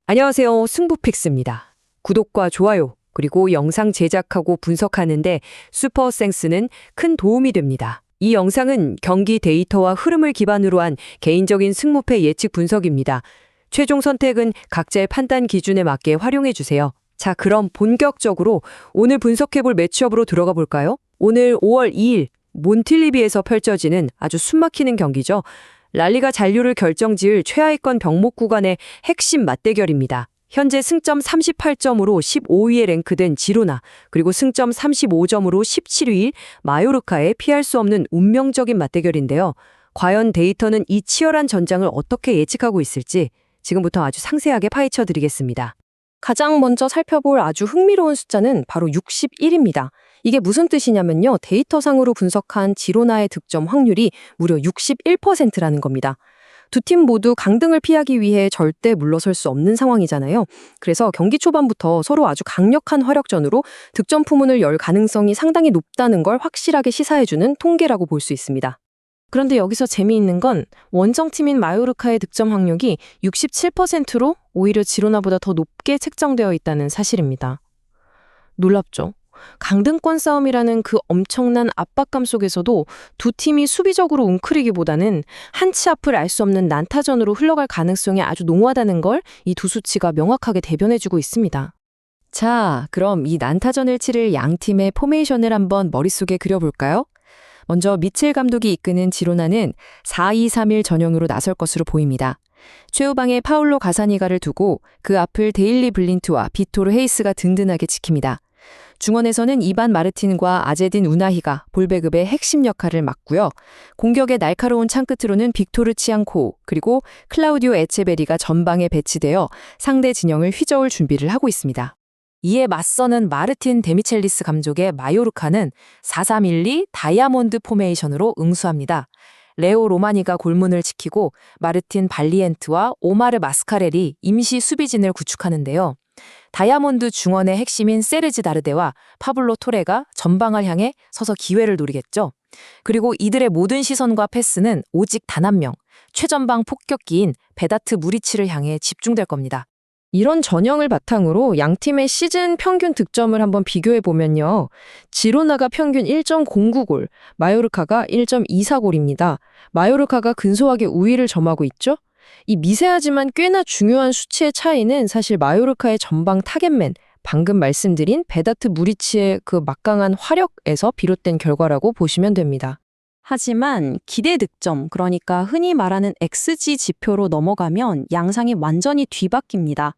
안녕하세요. 승부픽스입니다. 구독과 좋아요, 그리고 영상 제작하고 분석하는데 슈퍼센스는 큰 도움이 됩니다. 이 영상은 경기 데이터와 흐름을 기반으로 한 개인적인 승무패 예측 분석입니다. 최종 선택은 각자의 판단 기준에 맞게 활용해 주세요. 자, 그럼 본격적으로 오늘 분석해볼 매치업으로 들어가 볼까요? 오늘 5월 2일 몬틸리비에서 펼쳐지는 아주 숨막히는 경기죠. 랄리가 잔류를 결정지을 최하위권 병목 구간의 핵심 맞대결입니다. 현재 승점 38점으로 15위에 랭크된 지로나, 그리고 승점 35점으로 17위인 마요르카의 피할 수 없는 운명적인 맞대결인데요. 과연 데이터는 이 치열한 전장을 어떻게 예측하고 있을지 지금부터 아주 상세하게 파헤쳐 드리겠습니다. 가장 먼저 살펴볼 아주 흥미로운 숫자는 바로 61입니다. 이게 무슨 뜻이냐면요. 데이터상으로 분석한 지로나의 득점 확률이 무려 61%라는 겁니다. 두 팀 모두 강등을 피하기 위해 절대 물러설 수 없는 상황이잖아요. 그래서 경기 초반부터 서로 아주 강력한 화력전으로 득점 포문을 열 가능성이 상당히 높다는 걸 확실하게 시사해주는 통계라고 볼 수 있습니다. 그런데 여기서 재미있는 건 원정팀인 마요르카의 득점 확률이 67%로 오히려 지로나보다 더 높게 책정되어 있다는 사실입니다. 놀랍죠? 강등권 싸움이라는 그 엄청난 압박감 속에서도 두 팀이 수비적으로 웅크리기보다는 한 치 앞을 알 수 없는 난타전으로 흘러갈 가능성이 아주 농후하다는 걸 이 두 수치가 명확하게 대변해주고 있습니다. 자, 그럼 이 난타전을 치를 양 팀의 포메이션을 한번 머릿속에 그려볼까요? 먼저 미첼 감독이 이끄는 지로나는 4-2-3-1 전형으로 나설 것으로 보입니다. 최후방에 파울로 가사니가를 두고 그 앞을 데일리 블린트와 비토르 헤이스가 든든하게 지킵니다. 중원에서는 이반 마르틴과 아제딘 우나히가 볼배급의 핵심 역할을 맡고요. 공격의 날카로운 창끝으로는 빅토르 치앙코 그리고 클라우디오 에체베리가 전방에 배치되어 상대 진영을 휘저을 준비를 하고 있습니다. 이에 맞서는 마르틴 데미첼리스 감독의 마요르카는 4-3-1-2 다이아몬드 포메이션으로 응수합니다. 레오 로마니가 골문을 지키고 마르틴 발리엔트와 오마르 마스카렐이 임시 수비진을 구축하는데요. 다이아몬드 중원의 핵심인 세르지 다르데와 파블로 토레가 전방을 향해 서서 기회를 노리겠죠. 그리고 이들의 모든 시선과 패스는 오직 단 한 명, 최전방 폭격기인 베다트 무리치를 향해 집중될 겁니다. 이런 전형을 바탕으로 양 팀의 시즌 평균 득점을 한번 비교해 보면요. 지로나가 평균 1.09골, 마요르카가 1.24골입니다. 마요르카가 근소하게 우위를 점하고 있죠. 이 미세하지만 꽤나 중요한 수치의 차이는 사실 마요르카의 전방 타겟맨, 방금 말씀드린 베다트 무리치의 그 막강한 화력에서 비롯된 결과라고 보시면 됩니다. 하지만 기대 득점, 그러니까 흔히 말하는 XG 지표로 넘어가면 양상이 완전히 뒤바뀝니다.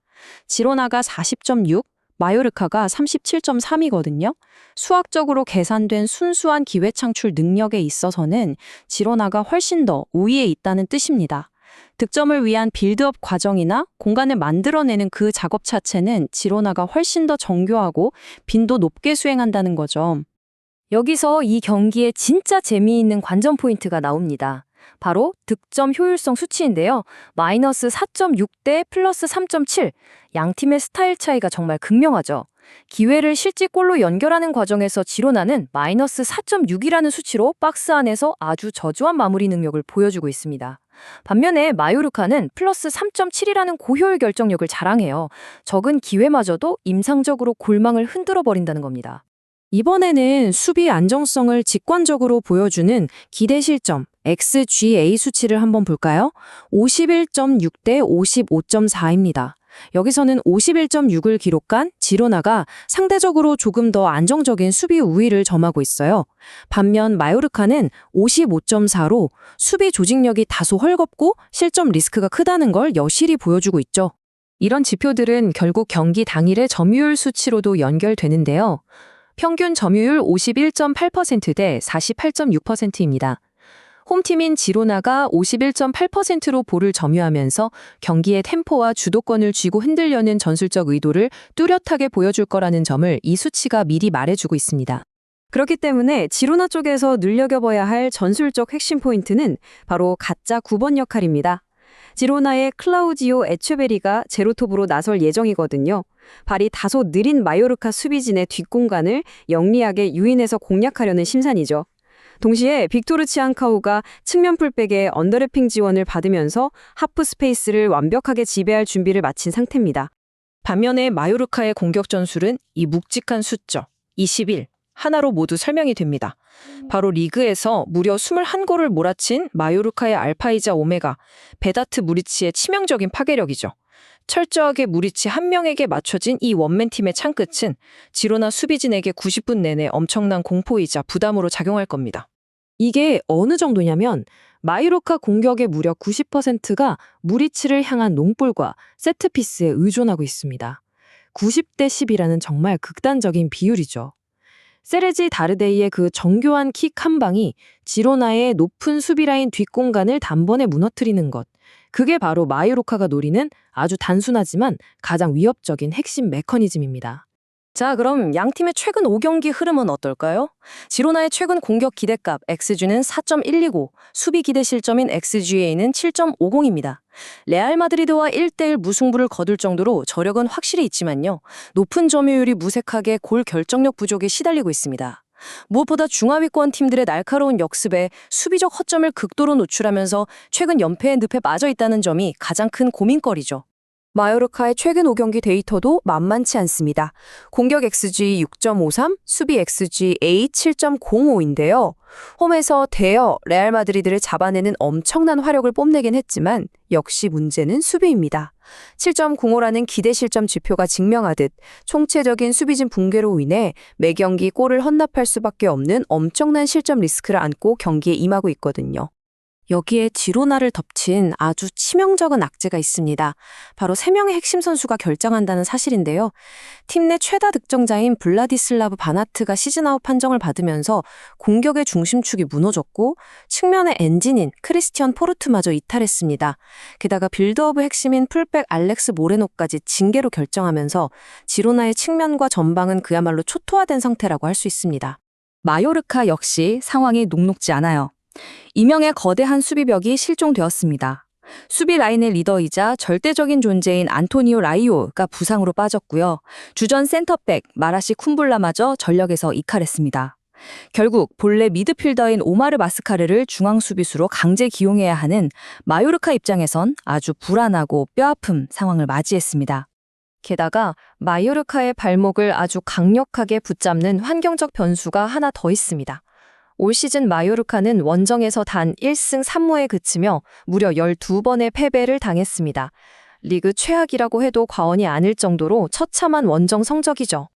지로나가 40.6, 마요르카가 37.3이거든요. 수학적으로 계산된 순수한 기회 창출 능력에 있어서는 지로나가 훨씬 더 우위에 있다는 뜻입니다. 득점을 위한 빌드업 과정이나 공간을 만들어내는 그 작업 자체는 지로나가 훨씬 더 정교하고 빈도 높게 수행한다는 거죠. 여기서 이 경기에 진짜 재미있는 관전 포인트가 나옵니다. 바로 득점 효율성 수치인데요. 마이너스 4.6대 플러스 3.7. 양 팀의 스타일 차이가 정말 극명하죠. 기회를 실제 골로 연결하는 과정에서 지로나는 마이너스 4.6이라는 수치로 박스 안에서 아주 저조한 마무리 능력을 보여주고 있습니다. 반면에 마요르카는 플러스 3.7이라는 고효율 결정력을 자랑해요. 적은 기회마저도 임상적으로 골망을 흔들어 버린다는 겁니다. 이번에는 수비 안정성을 직관적으로 보여주는 기대 실점 XGA 수치를 한번 볼까요? 51.6대 55.4입니다. 여기서는 51.6을 기록한 지로나가 상대적으로 조금 더 안정적인 수비 우위를 점하고 있어요. 반면 마요르카는 55.4로 수비 조직력이 다소 헐겁고 실점 리스크가 크다는 걸 여실히 보여주고 있죠. 이런 지표들은 결국 경기 당일의 점유율 수치로도 연결되는데요. 평균 점유율 51.8%대 48.6%입니다. 홈팀인 지로나가 51.8%로 볼을 점유하면서 경기의 템포와 주도권을 쥐고 흔들려는 전술적 의도를 뚜렷하게 보여줄 거라는 점을 이 수치가 미리 말해주고 있습니다. 그렇기 때문에 지로나 쪽에서 눈여겨봐야 할 전술적 핵심 포인트는 바로 가짜 9번 역할입니다. 지로나의 클라우디오 에체베리가 제로톱으로 나설 예정이거든요. 발이 다소 느린 마요르카 수비진의 뒷공간을 영리하게 유인해서 공략하려는 심산이죠. 동시에 빅토르 치안카오가 측면 풀백에 언더래핑 지원을 받으면서 하프 스페이스를 완벽하게 지배할 준비를 마친 상태입니다. 반면에 마요르카의 공격 전술은 이 묵직한 숫자 21 하나로 모두 설명이 됩니다. 바로 리그에서 무려 21골을 몰아친 마요르카의 알파이자 오메가, 베다트 무리치의 치명적인 파괴력이죠. 철저하게 무리치 한 명에게 맞춰진 이 원맨팀의 창끝은 지로나 수비진에게 90분 내내 엄청난 공포이자 부담으로 작용할 겁니다. 이게 어느 정도냐면 마요르카 공격의 무려 90%가 무리치를 향한 롱볼과 세트피스에 의존하고 있습니다. 90대 10이라는 정말 극단적인 비율이죠. 세레지 다르데이의 그 정교한 킥 한 방이 지로나의 높은 수비라인 뒷공간을 단번에 무너뜨리는 것. 그게 바로 마요르카가 노리는 아주 단순하지만 가장 위협적인 핵심 메커니즘입니다. 자, 그럼 양팀의 최근 5경기 흐름은 어떨까요? 지로나의 최근 공격 기대값 XG는 4.129, 수비 기대 실점인 XGA는 7.50입니다. 레알 마드리드와 1대1 무승부를 거둘 정도로 저력은 확실히 있지만요. 높은 점유율이 무색하게 골 결정력 부족에 시달리고 있습니다. 무엇보다 중하위권 팀들의 날카로운 역습에 수비적 허점을 극도로 노출하면서 최근 연패의 늪에 빠져 있다는 점이 가장 큰 고민거리죠. 마요르카의 최근 5경기 데이터도 만만치 않습니다. 공격 XG 6.53, 수비 XGA 7.05인데요. 홈에서 대여 레알 마드리드를 잡아내는 엄청난 화력을 뽐내긴 했지만 역시 문제는 수비입니다. 7.05라는 기대 실점 지표가 증명하듯 총체적인 수비진 붕괴로 인해 매 경기 골을 헌납할 수밖에 없는 엄청난 실점 리스크를 안고 경기에 임하고 있거든요. 여기에 지로나를 덮친 아주 치명적인 악재가 있습니다. 바로 3명의 핵심 선수가 결정한다는 사실인데요. 팀 내 최다 득점자인 블라디슬라브 바나트가 시즌아웃 판정을 받으면서 공격의 중심축이 무너졌고 측면의 엔진인 크리스티언 포르투마저 이탈했습니다. 게다가 빌드업의 핵심인 풀백 알렉스 모레노까지 징계로 결정하면서 지로나의 측면과 전방은 그야말로 초토화된 상태라고 할 수 있습니다. 마요르카 역시 상황이 녹록지 않아요. 이명의 거대한 수비벽이 실종되었습니다. 수비 라인의 리더이자 절대적인 존재인 안토니오 라이오가 부상으로 빠졌고요. 주전 센터백 마라시 쿰불라마저 전력에서 이탈했습니다. 결국 본래 미드필더인 오마르 마스카르를 중앙 수비수로 강제 기용해야 하는 마요르카 입장에선 아주 불안하고 뼈아픈 상황을 맞이했습니다. 게다가 마요르카의 발목을 아주 강력하게 붙잡는 환경적 변수가 하나 더 있습니다. 올 시즌 마요르카는 원정에서 단 1승 3무에 그치며 무려 12번의 패배를 당했습니다. 리그 최악이라고 해도 과언이 아닐 정도로 처참한 원정 성적이죠.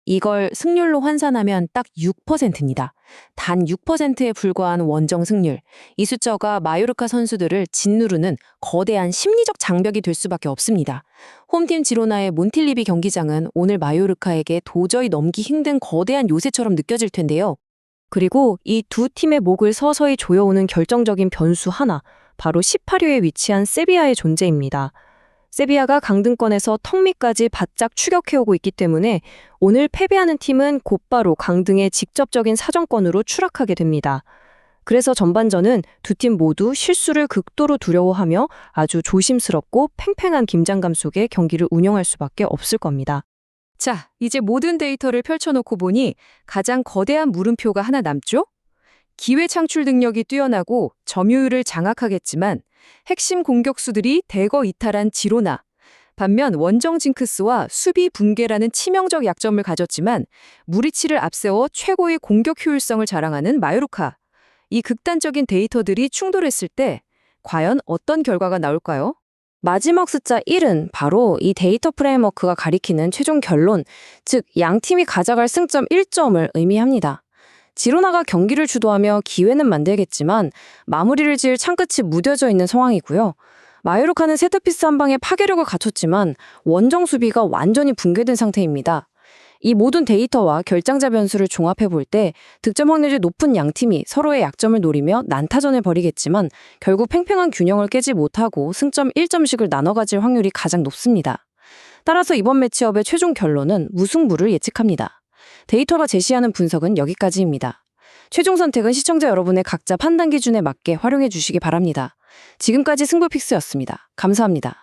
이걸 승률로 환산하면 딱 6%입니다. 단 6%에 불과한 원정 승률. 이 숫자가 마요르카 선수들을 짓누르는 거대한 심리적 장벽이 될 수밖에 없습니다. 홈팀 지로나의 몬틸리비 경기장은 오늘 마요르카에게 도저히 넘기 힘든 거대한 요새처럼 느껴질 텐데요. 그리고 이 두 팀의 목을 서서히 조여오는 결정적인 변수 하나, 바로 18위에 위치한 세비야의 존재입니다. 세비야가 강등권에서 턱 밑까지 바짝 추격해오고 있기 때문에 오늘 패배하는 팀은 곧바로 강등의 직접적인 사정권으로 추락하게 됩니다. 그래서 전반전은 두 팀 모두 실수를 극도로 두려워하며 아주 조심스럽고 팽팽한 긴장감 속에 경기를 운영할 수밖에 없을 겁니다. 자, 이제 모든 데이터를 펼쳐놓고 보니 가장 거대한 물음표가 하나 남죠? 기회 창출 능력이 뛰어나고 점유율을 장악하겠지만 핵심 공격수들이 대거 이탈한 지로나. 반면 원정 징크스와 수비 붕괴라는 치명적 약점을 가졌지만 무리치를 앞세워 최고의 공격 효율성을 자랑하는 마요르카. 이 극단적인 데이터들이 충돌했을 때 과연 어떤 결과가 나올까요? 마지막 숫자 1은 바로 이 데이터 프레임워크가 가리키는 최종 결론, 즉 양팀이 가져갈 승점 1점을 의미합니다. 지로나가 경기를 주도하며 기회는 만들겠지만 마무리를 지을 창끝이 무뎌져 있는 상황이고요. 마요르카는 세트피스 한 방에 파괴력을 갖췄지만 원정 수비가 완전히 붕괴된 상태입니다. 이 모든 데이터와 결장자 변수를 종합해 볼 때 득점 확률이 높은 양팀이 서로의 약점을 노리며 난타전을 벌이겠지만 결국 팽팽한 균형을 깨지 못하고 승점 1점씩을 나눠 가질 확률이 가장 높습니다. 따라서 이번 매치업의 최종 결론은 무승부를 예측합니다. 데이터가 제시하는 분석은 여기까지입니다. 최종 선택은 시청자 여러분의 각자 판단 기준에 맞게 활용해 주시기 바랍니다. 지금까지 승부픽스였습니다. 감사합니다.